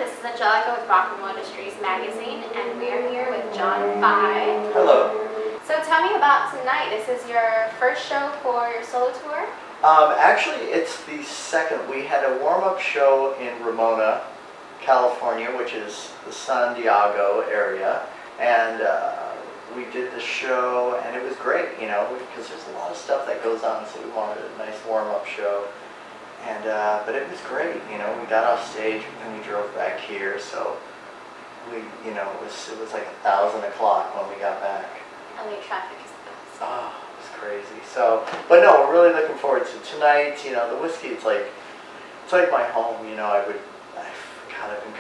This is Angelica with Rock and Roll Industries Magazine, and we are here with John Pye. Hello. So tell me about tonight. This is your first show for your solo tour? Actually, it's the second. We had a warm-up show in Ramona, California, which is the San Diego area, and we did the show, and it was great, you know, because there's a lot of stuff that goes on, so we wanted a nice warm-up show. And but it was great, you know. We got off stage and we drove back here, so we, you know, it was like 1,000 o'clock when we got back. LA traffic is the best. Oh, it was crazy. So, but no, we're really looking forward to tonight. You know, the Whisky, it's like my home. You know, I've been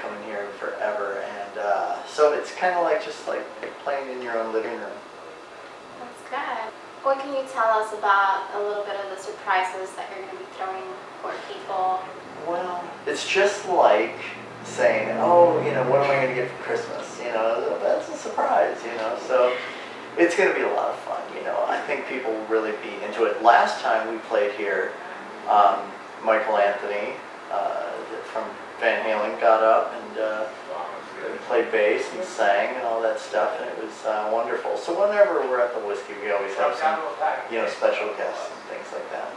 coming here forever, and so it's kind of like just like playing in your own living room. That's good. What can you tell us about a little bit of the surprises that you're going to be throwing for people? Well, it's just like saying, oh, you know, what am I going to get for Christmas? You know, that's a surprise, you know. So it's going to be a lot of fun, you know. I think people will really be into it. Last time we played here, Michael Anthony from Van Halen got up and played bass and sang and all that stuff, and it was wonderful. So whenever we're at the Whisky, we always have some, you know, special guests and things like that.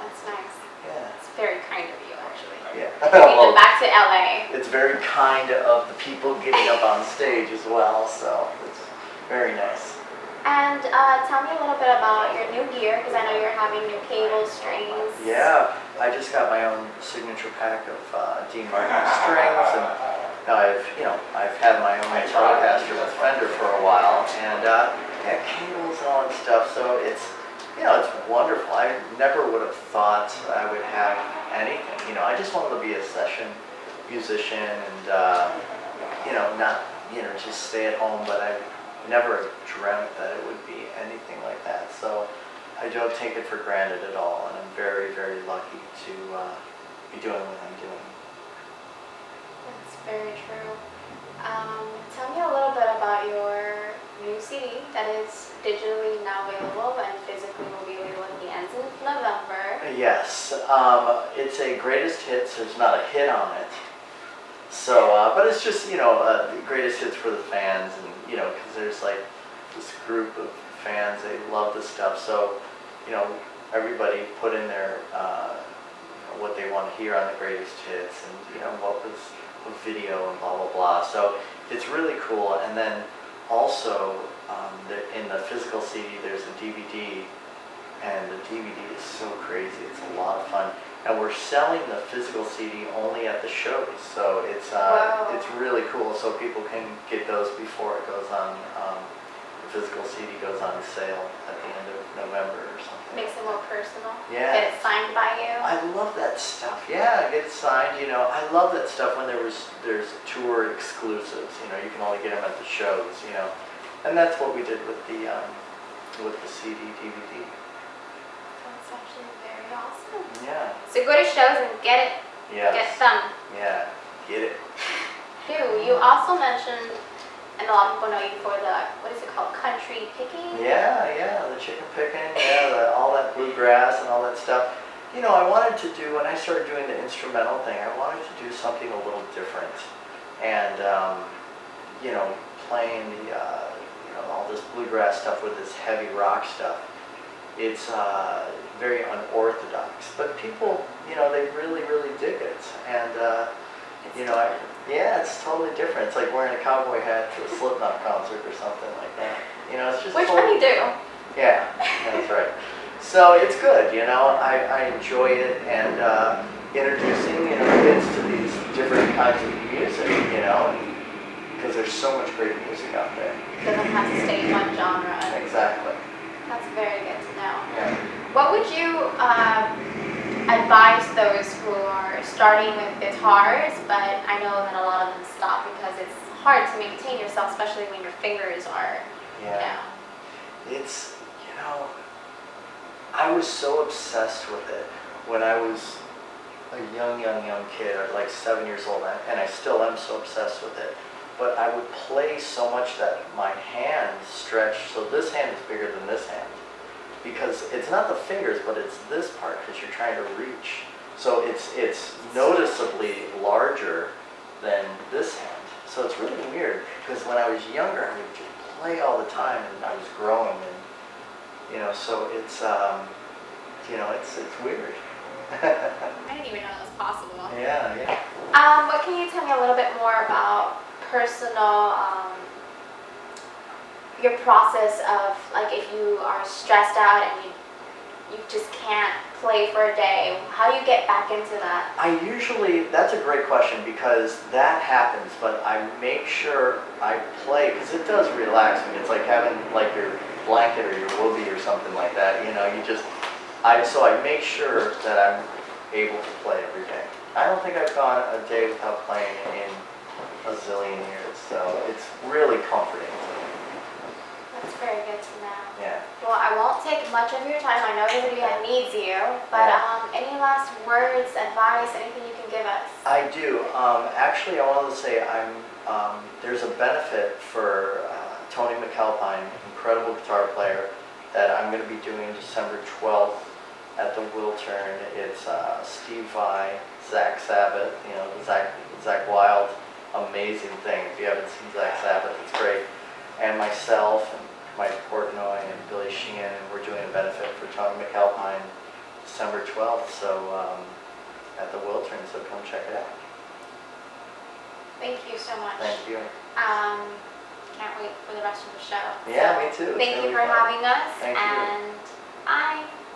That's nice. Yeah. It's very kind of you, actually. Yeah. Bringing them back to LA. It's very kind of the people getting up on stage as well, so it's very nice. And tell me a little bit about your new gear, because I know you're having new cables, strings. Yeah, I just got my own signature pack of Dean Martin strings, and I've had my own Telecaster with Fender for a while, and yeah, cables and all that stuff. So it's, you know, it's wonderful. I never would have thought I would have anything. You know, I just wanted to be a session musician, and you know, not, you know, just stay at home. But I never dreamt that it would be anything like that. So I don't take it for granted at all, and I'm very, very lucky to be doing what I'm doing. That's very true. Tell me a little bit about your new CD that is digitally now available and physically will be available at the end of November. Yes, it's a greatest hits. There's not a hit on it. So, but it's just, you know, the greatest hits for the fans, and, you know, because there's like this group of fans, they love this stuff. So, you know, everybody put in their, what they want to hear on the greatest hits, and, you know, what was a video and blah, blah, blah. So it's really cool. And then also, in the physical CD, there's a DVD, and the DVD is so crazy. It's a lot of fun. And we're selling the physical CD only at the shows, so it's it's really cool. So people can get those before it goes on. The physical CD goes on sale at the end of November or something. Makes it more personal. Yeah. Get it signed by you. I love that stuff. Yeah, get it signed. You know, I love that stuff when there's tour exclusives. You know, you can only get them at the shows. You know, and that's what we did with the CD DVD. That's actually very awesome. Yeah. So go to shows and get it. Yes. Get them. Yeah. Get it. You also mentioned, and a lot of people know you for the, what is it called, country picking? Yeah, the chicken picking, yeah, all that bluegrass and all that stuff. You know, I wanted to do, when I started doing the instrumental thing, I wanted to do something a little different. And, you know, playing the, you know, all this bluegrass stuff with this heavy rock stuff, it's very unorthodox. But people, you know, they really, really dig it. And, you know, yeah, it's totally different. It's like wearing a cowboy hat to a Slipknot concert or something like that. You know, it's just Which one you do? Yeah, that's right. So it's good, you know. I enjoy it, and introducing, you know, kids to these different kinds of music, you know, because there's so much great music out there. It doesn't have to stay in one genre. Exactly. That's very good to know. Yeah. What would you advise those who are starting with guitars, but I know that a lot of them stop because it's hard to maintain yourself, especially when your fingers are, Yeah. It's, you know, I was so obsessed with it when I was a young kid, like 7 years old, and I still am so obsessed with it. But I would play so much that my hands stretched, so this hand is bigger than this hand. Because it's not the fingers, but it's this part, because you're trying to reach. So it's noticeably larger than when I was younger, I would just play all the time, and I was growing, and so it's it's weird. I didn't even know that was possible. Yeah, yeah. What can you tell me a little bit more about personal, your process of like if you are stressed out and you just can't play for a day, how do you get back into that? That's a great question because that happens, but I make sure I play because it does relax me. It's like having like your blanket or your whoopee or something like that. So I make sure that I'm able to play every day. I don't think I've gone a day without playing in a zillion years, so it's really comforting to me. That's very good to know. Yeah. Well, I won't take much of your time. I know everybody needs you, but any last words, advice, anything you can give us? I do. Actually, I wanted to say there's a benefit for Tony McAlpine, incredible guitar player, that I'm going to be doing December 12th at the Wiltern. It's Steve Vai, Zach Sabbath, Zach Wild, amazing thing. If you haven't seen Zach Sabbath, it's great. And myself and Mike Portnoy and Billy Sheehan, and we're doing a benefit for Tony McAlpine December 12th, so at the Wiltern, so come check it out. Thank you so much. Thank you. Can't wait for the rest of the show. Yeah, me too. Thank you for having us. Thank you. And bye.